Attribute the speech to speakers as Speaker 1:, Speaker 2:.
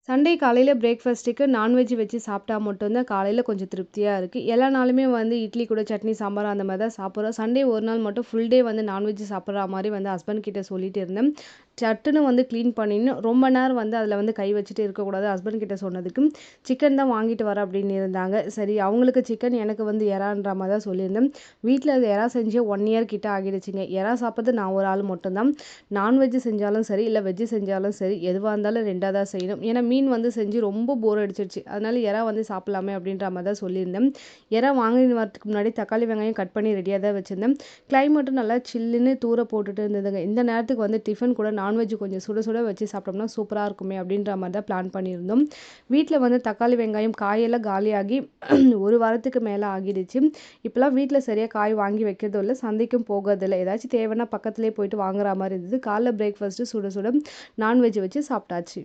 Speaker 1: Sunday காலையில பிரேக்ஃபாஸ்ட்டுக்கு non veg வச்சு சாப்பிட்டா மட்டும் தான் காலையில கொஞ்சம் திருப்தியா இருக்கு. எல்லா நாளுமே வந்து இட்லி கூட சட்னி, சாம்பார் அந்த மாரி தான் சாப்பிடுறோம். சண்டே ஒரு நாள் மட்டும் ஃபுல் டே வந்து நான்வெஜ் சாப்பிடுற மாரி வந்து ஹஸ்பண்ட் கிட்ட சொல்லிட்டு இருந்தேன். சட்டுன்னு வந்து கிளீன் பண்ணின்னு ரொம்ப நேரம் வந்து அதில வந்து கை வச்சுட்டு இருக்கக்கூடாது. ஹஸ்பண்ட் கிட்ட சொன்னதுக்கு, சிக்கன் தான் வாங்கிட்டு வரேன் அப்படின்னு இருந்தாங்க. சரி அவங்களுக்கு சிக்கன், எனக்கு வந்து எறான்ற மாரி தான் சொல்லியிருந்தேன். வீட்ல அது எறா செஞ்சு 1 இயர் கிட்ட ஆகிடுச்சுங்க. எறா சாப்பிடுறது நான் ஒரு ஆள் மட்டும் தான். நான்வெஜ் செஞ்சாலும் சரி, இல்ல வெஜ் செஞ்சாலும் சரி, எதுவா இருந்தாலும் 2ஆ தான் செய்யணும். ஏன்னா மீன் வந்து செஞ்சு ரொம்ப போர் அடிச்சிருச்சு. அதனால எறா வந்து சாப்பிடலாமே அப்படின்ற மாரி தான் சொல்லியிருந்தேன். எறா வாங்கின்னு வரதுக்கு முன்னாடி தக்காளி, வெங்காயம் கட் பண்ணி ரெடியா தான் வச்சிருந்தேன். கிளைமேட்டும் நல்லா சில்லுன்னு தூற போட்டுட்டு இருந்ததுங்க. இந்த நேரத்துக்கு வந்து டிஃபன் கூட நான்வெஜ் கொஞ்சம் சுட சுட வச்சு சாப்பிட்டோம்னா சூப்பரா இருக்குமே அப்படின்ற மாரி தான் பிளான் பண்ணியிருந்தோம். வீட்ல வந்து தக்காளி, வெங்காயம், காயெல்லாம் காலியாகி 1 வாரத்துக்கு மேல ஆகிடுச்சு. இப்பலாம் வீட்ல சரியா காய் வாங்கி வைக்கிறதும் இல்ல. சந்தைக்கும் போகறதில்ல. ஏதாச்சும் தேவைன்னா பக்கத்திலேயே போயிட்டு வாங்குற மாரி இருந்தது. காலைல பிரேக்ஃபாஸ்ட்டு சுட சுட நான்வெஜ் வச்சு சாப்பிட்டாச்சு.